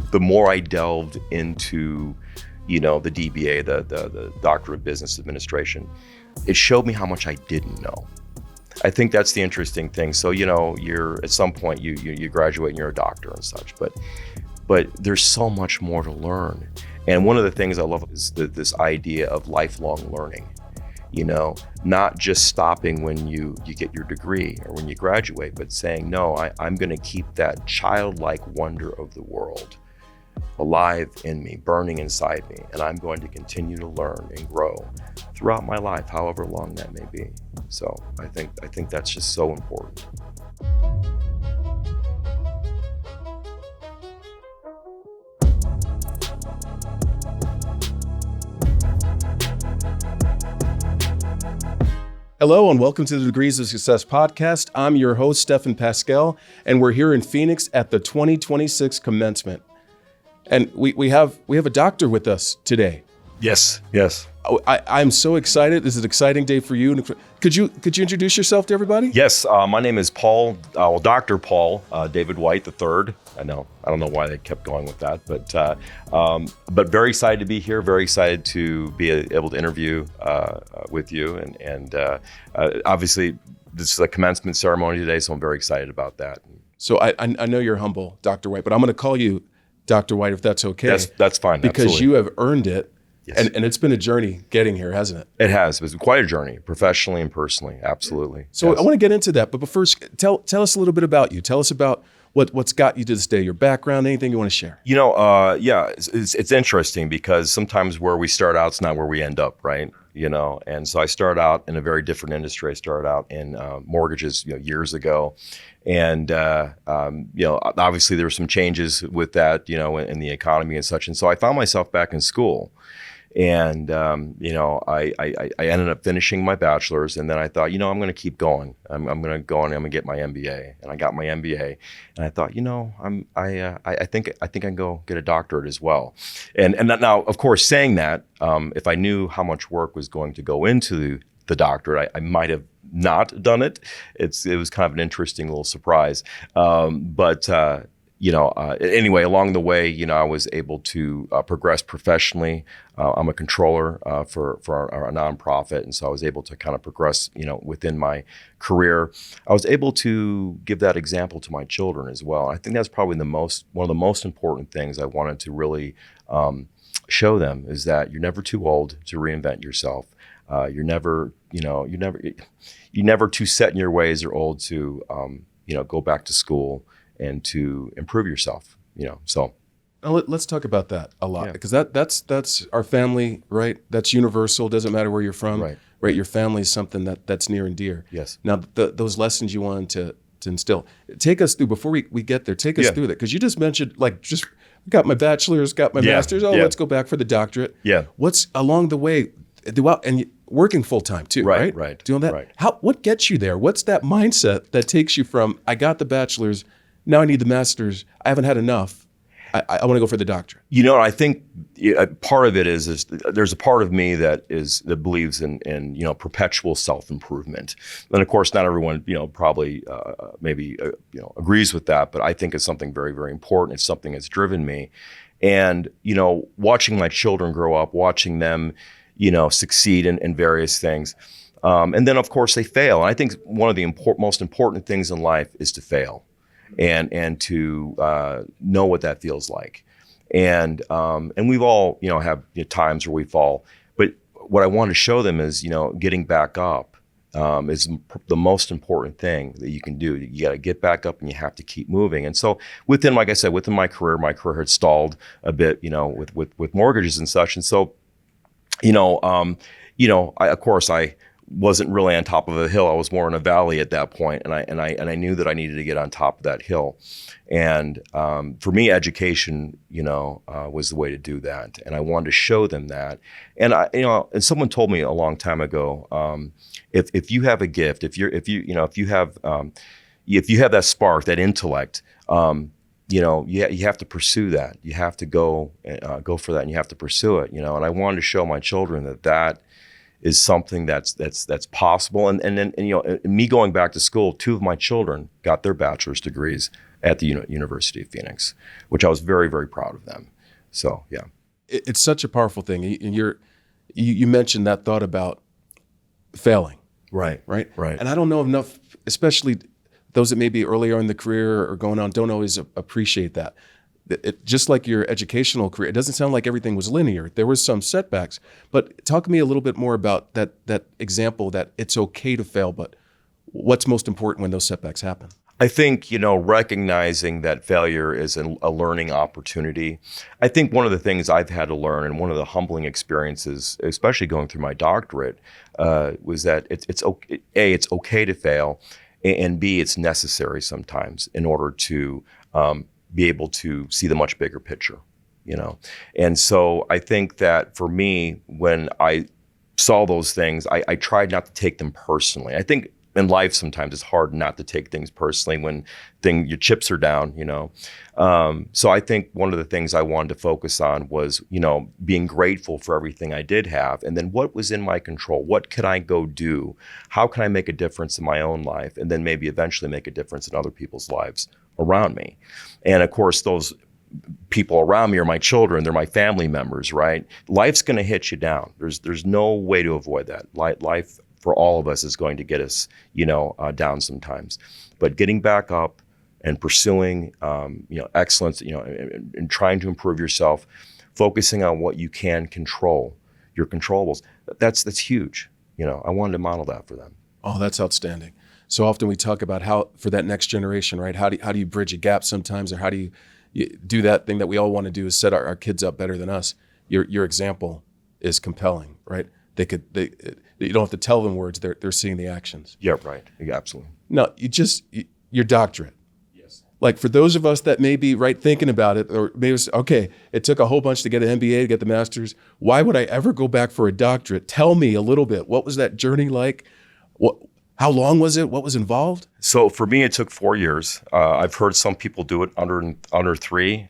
the more I delved into, the DBA, the Doctorate of Business Administration, it showed me how much I didn't know. I think that's the interesting thing. So, you're at some point you graduate and you're a doctor and such, but there's so much more to learn. And one of the things I love is this idea of lifelong learning. Not just stopping when you get your degree or when you graduate, but saying, no, I'm going to keep that childlike wonder of the world alive in me, burning inside me, and I'm going to continue to learn and grow throughout my life, however long that may be. So I think that's just so important. Hello and welcome to the Degrees of Success podcast. I'm your host, Stephan Pascal, and we're here in Phoenix at the 2026 Commencement. And we have a doctor with us today. Yes. I'm so excited. This is an exciting day for you. Could you introduce yourself to everybody? Yes, my name is Paul, Dr. Paul David White III. I don't know why they kept going with that, but very excited to be here. Very excited to be able to interview with you, and obviously this is a commencement ceremony today, so I'm very excited about that. So I know you're humble, Dr. White, but I'm going to call you Dr. White if that's okay. That's fine. Because absolutely. You have earned it. Yes. And it's been a journey getting here, hasn't it? It has. It's been quite a journey, professionally and personally. Absolutely. So yes. I want to get into that, but first, tell us a little bit about you. Tell us about what's got you to this day, your background, anything you want to share. It's interesting because sometimes where we start out is not where we end up, right? And so I started out in a very different industry. I started out in mortgages, years ago. And, obviously there were some changes with that, in the economy and such. And so I found myself back in school. And, I ended up finishing my bachelor's, and then I thought, I'm going to keep going. I'm going to go and I'm going to get my MBA. And I got my MBA, and I thought, I think I can go get a doctorate as well. And now, of course, saying that, if I knew how much work was going to go into the doctorate, I might have not done it. It was kind of an interesting little surprise. Anyway, along the way, I was able to progress professionally. I'm a controller for our nonprofit, and so I was able to kind of progress, within my career. I was able to give that example to my children as well. I think that's probably one of the most important things I wanted to really show them is that you're never too old to reinvent yourself. You're never too set in your ways or old to, go back to school and to improve yourself, so. Now let's talk about that a lot, because that's our family, right? That's universal. Doesn't matter where you're from, right? Your family is something that's near and dear. Yes. Now those lessons you wanted to instill, take us through before we get there. Take us through that, because you just mentioned got my bachelor's, got my master's. Let's go back for the doctorate. Yeah. What's along the way throughout, and working full time too, right? Right. Doing that. Right. What gets you there? What's that mindset that takes you from I got the bachelor's, now I need the master's, I haven't had enough, I want to go for the doctorate? I think part of it is there's a part of me that believes in perpetual self-improvement. And of course, not everyone, probably maybe agrees with that, but I think it's something very, very important. It's something that's driven me. And, watching my children grow up, watching them, succeed in various things. And then of course they fail. And I think one of the most important things in life is to fail. And to know what that feels like, and we've all have times where we fall, but what I want to show them is getting back up is the most important thing that you can do. You got to get back up and you have to keep moving. And so within my career had stalled a bit, with mortgages and such. And so, I wasn't really on top of a hill. I was more in a valley at that point, and I knew that I needed to get on top of that hill. And for me, education, was the way to do that. And I wanted to show them that. And and someone told me a long time ago, if you have a gift, if you have that spark, that intellect, you have to pursue that. You have to go for that, and you have to pursue it. And I wanted to show my children that is something that's possible. And then me going back to school, two of my children got their bachelor's degrees at the University of Phoenix, which I was very, very proud of them. So, yeah. It's such a powerful thing. And you mentioned that thought about failing. Right. Right. And I don't know enough, especially those that may be earlier in the career or going on, don't always appreciate that. Just like your educational career, it doesn't sound like everything was linear. There was some setbacks, but talk to me a little bit more about that example that it's okay to fail, but what's most important when those setbacks happen? I think, recognizing that failure is a learning opportunity. I think one of the things I've had to learn, and one of the humbling experiences, especially going through my doctorate, was that it's okay. A, it's okay to fail, and B, it's necessary sometimes in order to be able to see the much bigger picture, And so I think that for me, when I saw those things, I tried not to take them personally. I think in life, sometimes it's hard not to take things personally when your chips are down, So I think one of the things I wanted to focus on was, being grateful for everything I did have. And then what was in my control? What could I go do? How can I make a difference in my own life? And then maybe eventually make a difference in other people's lives around me. And of course, those people around me are my children. They're my family members, right? Life's going to hit you down. There's no way to avoid that. Life for all of us is going to get us, down sometimes. But getting back up and pursuing, excellence, and trying to improve yourself, focusing on what you can control, your controllables, that's huge. I wanted to model that for them. Oh, that's outstanding. So often we talk about how, for that next generation, right? How do you bridge a gap sometimes, or how do you do that thing that we all want to do, is set our kids up better than us? Your example is compelling, right? You don't have to tell them words; they're seeing the actions. Yeah, right. Yeah, absolutely. No, your doctorate. Yes. Like for those of us that may be thinking about it, or maybe it's, okay, it took a whole bunch to get an MBA, to get the master's. Why would I ever go back for a doctorate? Tell me a little bit. What was that journey like? How long was it? What was involved? So for me, it took 4 years. I've heard some people do it under 3.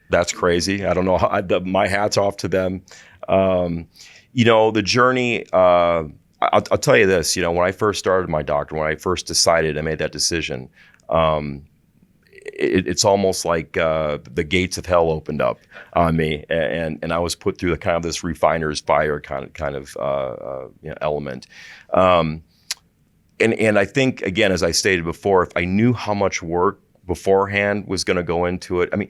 That's crazy. I don't know. My hat's off to them. The journey, I'll tell you this, when I first started my doctorate, when I first decided, I made that decision, it's almost like the gates of hell opened up on me, and I was put through this refiner's fire kind of element. And I think, again, as I stated before, if I knew how much work beforehand was going to go into it, I mean,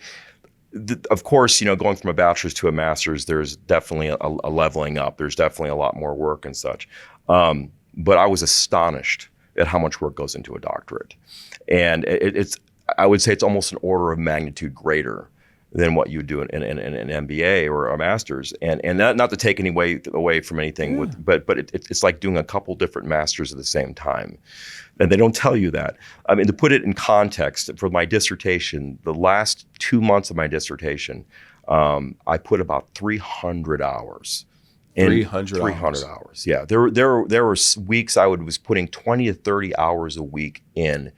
of course, going from a bachelor's to a master's, there's definitely a leveling up. There's definitely a lot more work and such. But I was astonished at how much work goes into a doctorate. And I would say it's almost an order of magnitude greater than what you do in an MBA or a master's. And not to take any away from anything, but it's like doing a couple different masters at the same time. And they don't tell you that. I mean, to put it in context, for my dissertation, the last 2 months of my dissertation, I put about 300 hours. 300 hours. Yeah. There were weeks I was putting 20 to 30 hours a week in,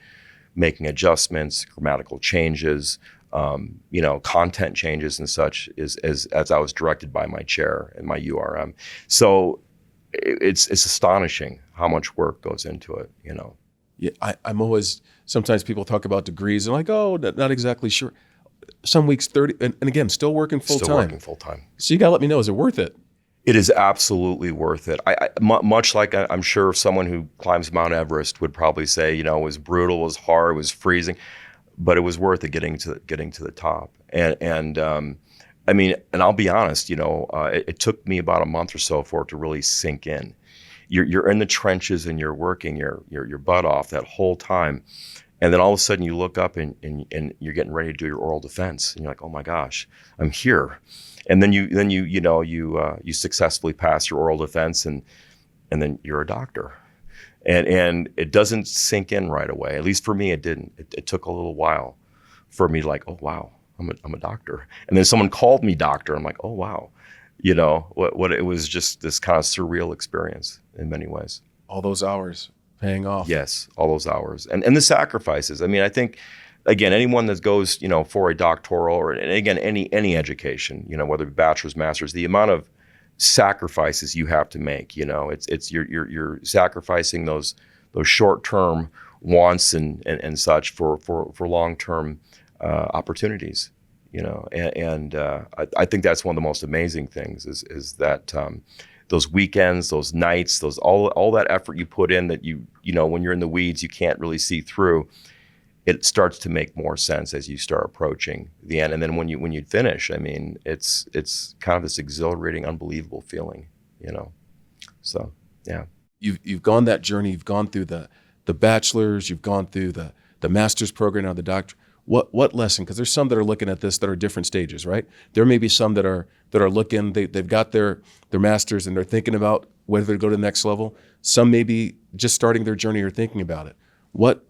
making adjustments, grammatical changes, content changes and such, as I was directed by my chair and my URM. So it's astonishing how much work goes into it, Yeah, I'm always, sometimes people talk about degrees and like, oh, not exactly sure. Some weeks 30, and again, still working full time. Still working full time. So you got to let me know, is it worth it? It is absolutely worth it. Much like I'm sure someone who climbs Mount Everest would probably say, it was brutal, it was hard, it was freezing, but it was worth it getting to the top. And I mean, and I'll be honest, it took me about a month or so for it to really sink in. You're in the trenches and you're working your butt off that whole time, and then all of a sudden you look up and you're getting ready to do your oral defense, and you're like, oh my gosh, I'm here. And then you successfully pass your oral defense, and then you're a doctor, and it doesn't sink in right away. At least for me, it didn't. It took a little while for me, like, oh wow, I'm a doctor. And then someone called me doctor. I'm like, oh wow, what it was just this kind of surreal experience in many ways. All those hours paying off. Yes, all those hours and the sacrifices. I mean, I think, again, anyone that goes, for a doctoral, or again, any education, whether it be bachelor's, master's, the amount of sacrifices you have to make, it's you're sacrificing those short-term wants and such for long-term opportunities. I think that's one of the most amazing things is that those weekends, those nights, those all that effort you put in that you when you're in the weeds you can't really see through. It starts to make more sense as you start approaching the end, and then when you finish, I mean, it's kind of this exhilarating, unbelievable feeling. So yeah. You've gone that journey. You've gone through the bachelor's. You've gone through the master's program, now the doctorate. What lesson? Because there's some that are looking at this that are different stages, right? There may be some that are looking. They've got their master's and they're thinking about whether to go to the next level. Some may be just starting their journey or thinking about it. What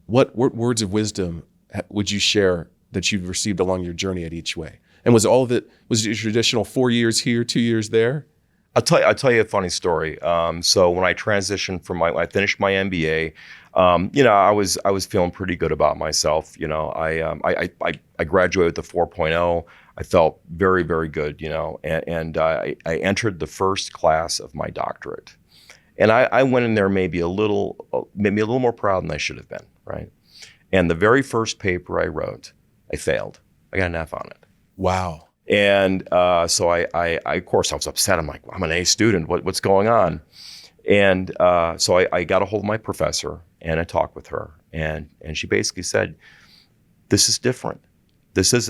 words of wisdom would you share that you've received along your journey at each way? And was all of it your traditional 4 years here, 2 years there? I'll tell you a funny story. So when I transitioned I finished my MBA. I was feeling pretty good about myself. I graduated with a 4.0. I felt very, very good. And I entered the first class of my doctorate, and I went in there maybe a little more proud than I should have been, right? And the very first paper I wrote, I failed. I got an F on it. Wow. And so I of course I was upset. I'm like, I'm an A student. What's going on? And so I got a hold of my professor and I talked with her, and she basically said, "This is different. This is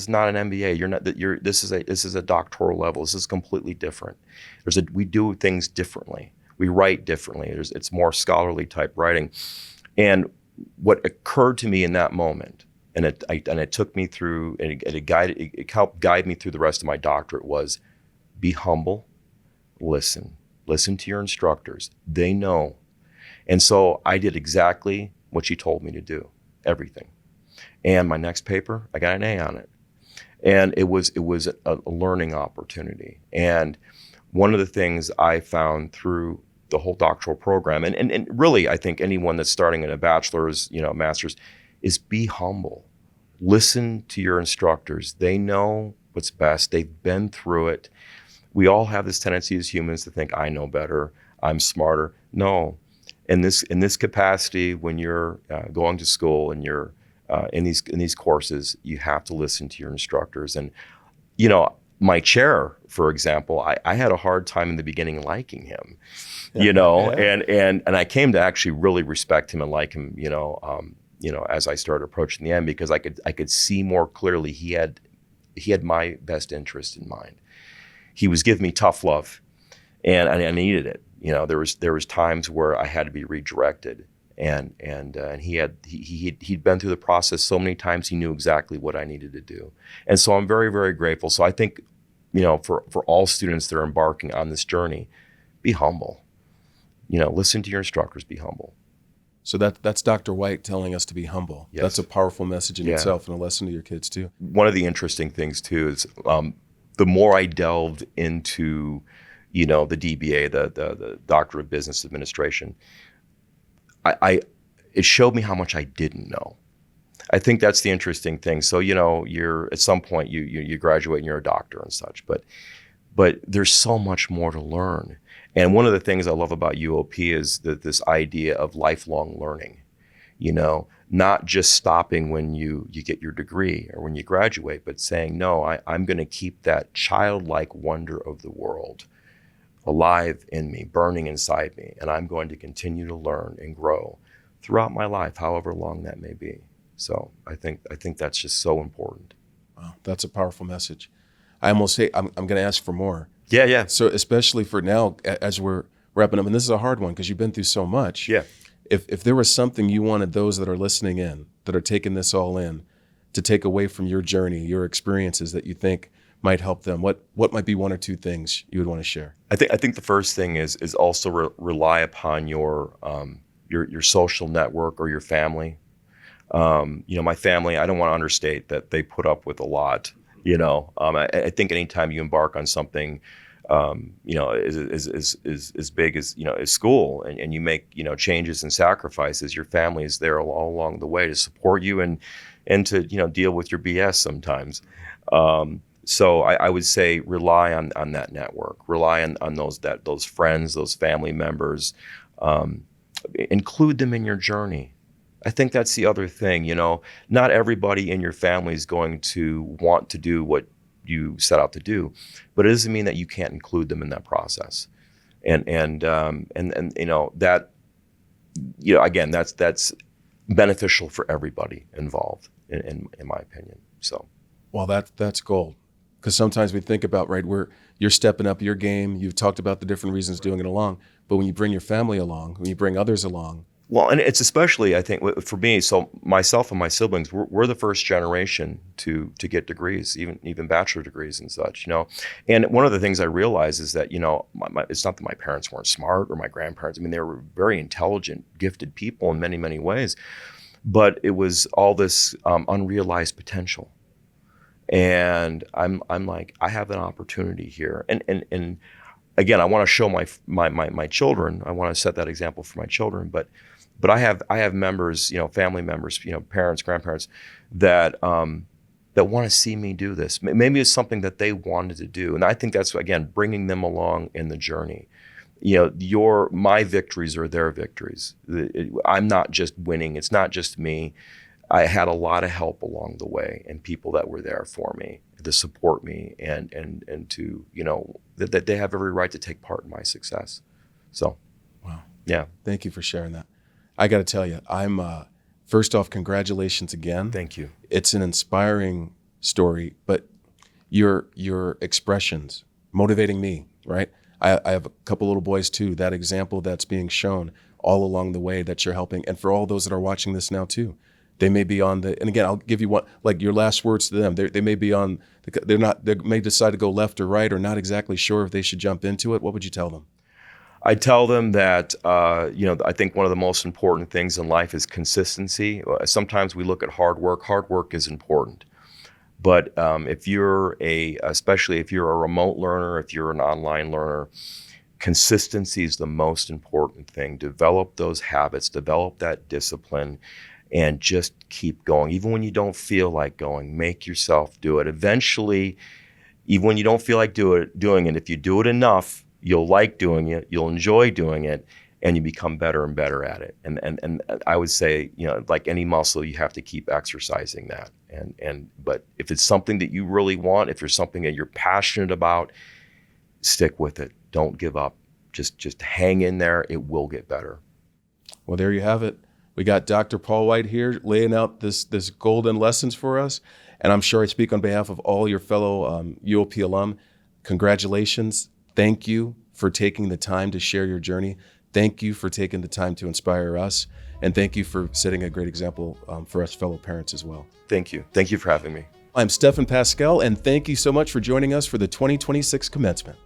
not an MBA. This is a doctoral level. This is completely different. We do things differently. We write differently. It's more scholarly type writing." And what occurred to me in that moment, and it took me through, and it helped guide me through the rest of my doctorate, was be humble, listen to your instructors. They know. And so I did exactly what she told me to do, everything. And my next paper, I got an A on it. And it was a learning opportunity. And one of the things I found through the whole doctoral program, and really I think anyone that's starting in a bachelor's, master's, is be humble. Listen to your instructors. They know what's best. They've been through it. We all have this tendency as humans to think, I know better, I'm smarter. No, in this capacity, when you're going to school and you're in these courses, you have to listen to your instructors. And my chair, for example, I had a hard time in the beginning liking him, Yeah. and I came to actually really respect him and like him, as I started approaching the end, because I could see more clearly he had my best interest in mind. He was giving me tough love, and I needed it. There was times where I had to be redirected, and he'd been through the process so many times. He knew exactly what I needed to do, and so I'm very, very grateful. So I think, for all students that are embarking on this journey, be humble. Listen to your instructors. Be humble. So that's Dr. White telling us to be humble. Yes. That's a powerful message in Yeah. itself, and a lesson to your kids too. One of the interesting things too is the more I delved into, the DBA, the Doctorate of Business Administration, it showed me how much I didn't know. I think that's the interesting thing. So you're at some point you graduate and you're a doctor and such, but there's so much more to learn. And one of the things I love about UOP is that this idea of lifelong learning. Not just stopping when you get your degree or when you graduate, but saying, no, I'm going to keep that childlike wonder of the world alive in me, burning inside me, and I'm going to continue to learn and grow throughout my life, however long that may be. So I think that's just so important. Wow, that's a powerful message. I almost say I'm going to ask for more. Yeah. So especially for now, as we're wrapping up, and this is a hard one because you've been through so much. Yeah. If there was something you wanted those that are listening in, that are taking this all in, to take away from your journey, your experiences that you think might help them, what might be one or two things you would want to share? I think the first thing is also rely upon your social network or your family. My family, I don't want to understate that they put up with a lot. I think anytime you embark on something, as big as as school, and you make changes and sacrifices, your family is there all along the way to support you and to deal with your BS sometimes. So I would say rely on that network, rely on those friends, those family members. include them in your journey. I think that's the other thing, not everybody in your family is going to want to do what you set out to do, but it doesn't mean that you can't include them in that process. And that, again, that's beneficial for everybody involved in my opinion. So. Well, that's gold. Because sometimes we think about, right, you're stepping up your game. You've talked about the different reasons doing it along, but when you bring your family along, when you bring others along. Well, and it's especially, I think, for me, so myself and my siblings, we're the first generation to get degrees, even bachelor degrees and such, And one of the things I realized is that, it's not that my parents weren't smart or my grandparents. I mean, they were very intelligent, gifted people in many, many ways. But it was all this unrealized potential. And I'm like, I have an opportunity here. And again, I want to show my children. I want to set that example for my children. But I have members, family members, parents, grandparents that want to see me do this. Maybe it's something that they wanted to do. And I think that's, again, bringing them along in the journey. My victories are their victories. I'm not just winning. It's not just me. I had a lot of help along the way and people that were there for me to support me and to, that they have every right to take part in my success. So, wow. Yeah. Thank you for sharing that. I got to tell you, I'm, first off, congratulations again. Thank you. It's an inspiring story, but your expressions motivating me, right? I have a couple little boys too, that example that's being shown all along the way that you're helping. And for all those that are watching this now too, they may be on and again, I'll give you one, like your last words to them. They may be on, they may decide to go left or right or not exactly sure if they should jump into it. What would you tell them? I tell them that, I think one of the most important things in life is consistency. Sometimes we look at hard work. Hard work is important. But especially if you're a remote learner, if you're an online learner, consistency is the most important thing. Develop those habits, develop that discipline, and just keep going. Even when you don't feel like going, make yourself do it. Eventually, even when you don't feel like doing it, if you do it enough, you'll like doing it, you'll enjoy doing it, and you become better and better at it. And I would say, like any muscle, you have to keep exercising that. But if it's something that you really want, if there's something that you're passionate about, stick with it. Don't give up. Just hang in there. It will get better. Well, there you have it. We got Dr. Paul White here laying out this golden lessons for us. And I'm sure I speak on behalf of all your fellow UOP alum. Congratulations. Thank you for taking the time to share your journey. Thank you for taking the time to inspire us. And thank you for setting a great example for us fellow parents as well. Thank you. Thank you for having me. I'm Stephen Pascal, and thank you so much for joining us for the 2026 commencement.